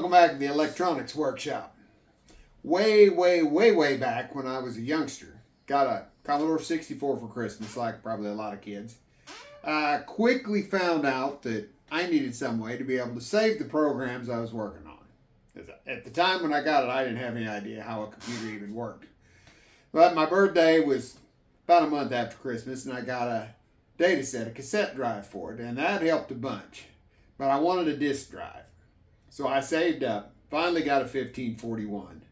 Welcome back to the electronics workshop. Way back when I was a youngster, got a Commodore 64 for Christmas, like probably a lot of kids. I quickly found out that I needed some way to be able to save the programs I was working on. At the time when I got it, I didn't have any idea how a computer even worked. But my birthday was about a month after Christmas, and I got a data set, a cassette drive for it, and that helped a bunch. But I wanted a disk drive. So I saved up, finally got a 1541.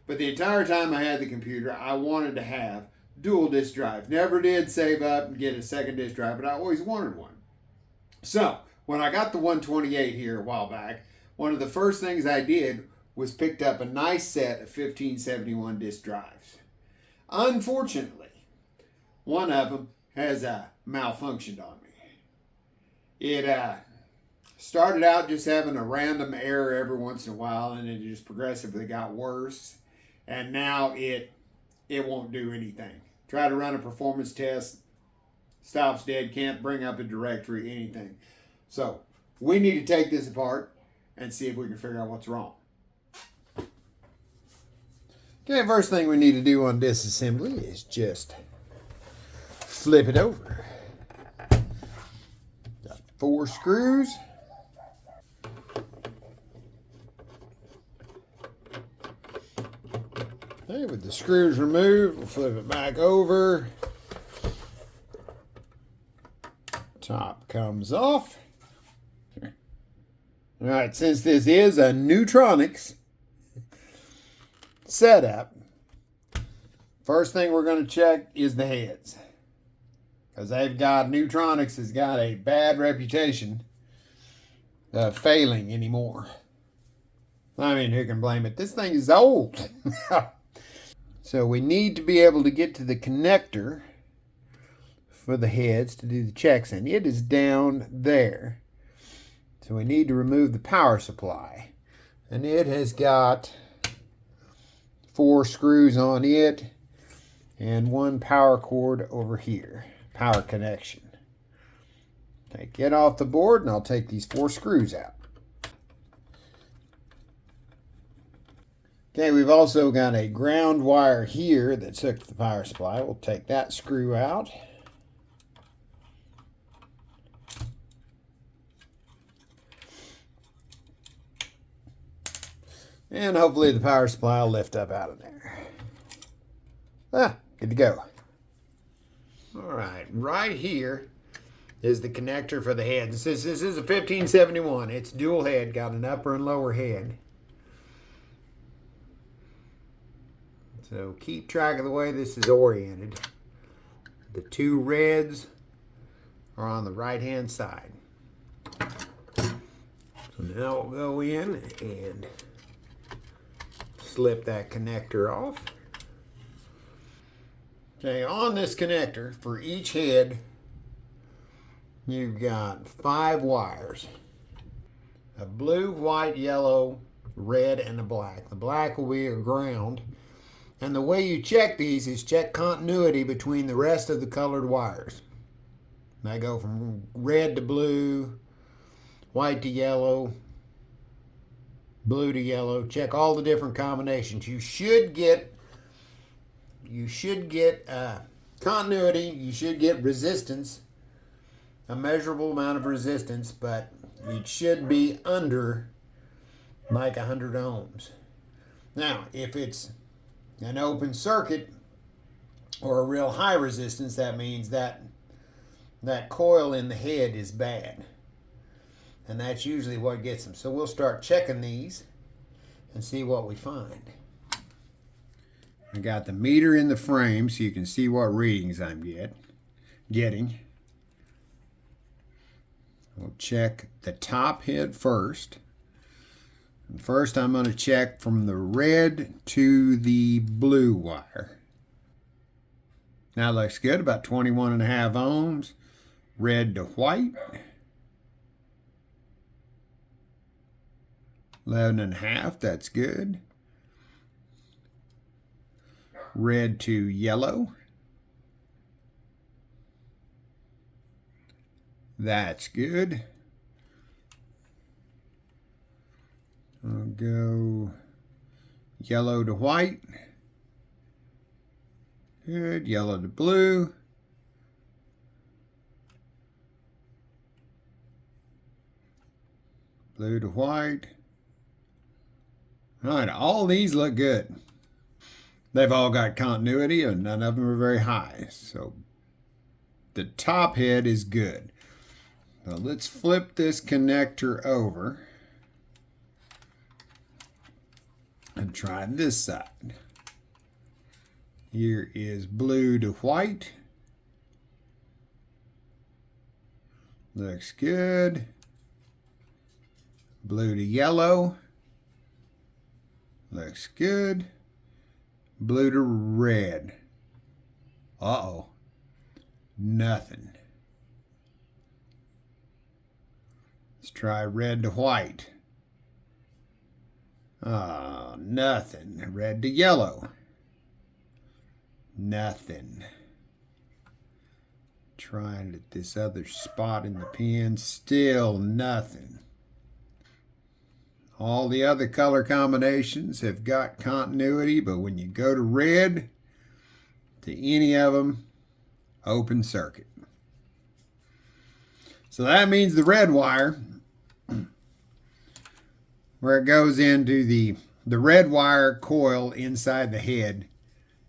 But the entire time I had the computer, I wanted to have dual disk drive. Never did save up and get a second disk drive, but I always wanted one. So when I got the 128 here a while back, one of the first things I did was picked up a nice set of 1571 disk drives. Unfortunately, one of them has malfunctioned on me. It started out just having a random error every once in a while, and it just progressively got worse. And now it won't do anything. Try to run a performance test, stops dead, can't bring up a directory, anything. So we need to take this apart and see if we can figure out what's wrong. Okay, first thing we need to do on disassembly is just flip it over. Got 4 screws. Okay, with the screws removed, we'll flip it back over. Top comes off. All right, since this is a Neutronics setup, first thing we're going to check is the heads. Because Neutronics has got a bad reputation of failing anymore. I mean, who can blame it? This thing is old. So we need to be able to get to the connector for the heads to do the checks, and it is down there. So we need to remove the power supply. And it has got 4 screws on it and 1 power cord over here. Power connection. Take it off the board, and I'll take these 4 screws out. Okay, we've also got a ground wire here that's hooked to the power supply. We'll take that screw out. And hopefully the power supply will lift up out of there. Good to go. All right here is the connector for the head. This is a 1571. It's dual head, got an upper and lower head. So keep track of the way this is oriented. The 2 reds are on the right-hand side. So now we'll go in and slip that connector off. Okay, on this connector, for each head, you've got 5 wires. A blue, white, yellow, red, and a black. The black will be a ground. And the way you check these is check continuity between the rest of the colored wires. They go from red to blue, white to yellow, blue to yellow. Check all the different combinations. You should get continuity. You should get resistance, a measurable amount of resistance, but it should be under like 100 ohms. Now, if it's an open circuit or a real high resistance, that means that coil in the head is bad. And that's usually what gets them. So we'll start checking these and see what we find. I got the meter in the frame so you can see what readings I'm getting. We'll check the top head first. First, I'm going to check from the red to the blue wire. Now it looks good, about 21.5 ohms. Red to white. 11.5, that's good. Red to yellow. That's good. I'll Go yellow to white. Good. Yellow to blue. Blue to white. All right, all these look good. They've all got continuity and none of them are very high. So the top head is good. Now let's flip this connector over and try this side. Here is blue to white. Looks good. Blue to yellow. Looks good. Blue to red. Uh-oh. Nothing. Let's try red to white. Nothing. Red to yellow. Nothing. Trying at this other spot in the pen. Still nothing. All the other color combinations have got continuity, but when you go to red, to any of them, open circuit. So that means the red wire, where it goes into the red wire coil inside the head,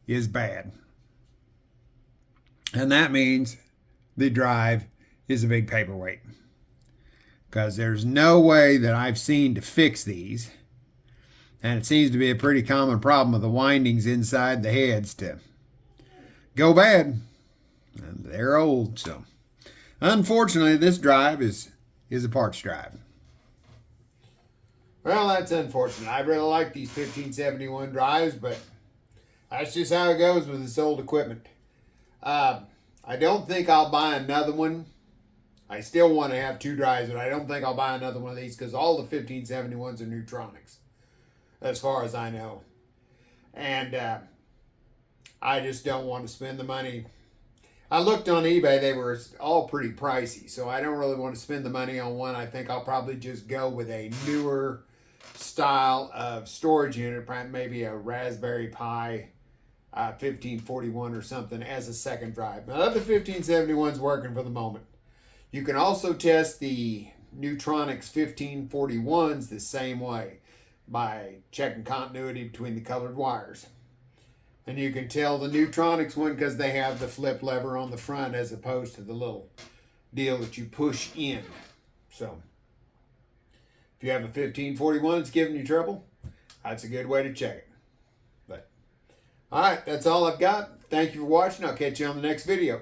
is bad. And that means the drive is a big paperweight. Because there's no way that I've seen to fix these. And it seems to be a pretty common problem of the windings inside the heads to go bad. And they're old, so. Unfortunately, this drive is a parts drive. Well, that's unfortunate. I really like these 1571 drives, but that's just how it goes with this old equipment. I don't think I'll buy another one. I still want to have two drives, but I don't think I'll buy another one of these because all the 1571s are Neutronics, as far as I know. And I just don't want to spend the money. I looked on eBay. They were all pretty pricey, so I don't really want to spend the money on one. I think I'll probably just go with a newer style of storage unit, maybe a Raspberry Pi 1541 or something as a second drive. Now, the other 1571's working for the moment. You can also test the Neutronics 1541s the same way by checking continuity between the colored wires. And you can tell the Neutronics one because they have the flip lever on the front as opposed to the little deal that you push in. So if you have a 1541 that's giving you trouble, that's a good way to check it. But all right, that's all I've got. Thank you for watching. I'll catch you on the next video.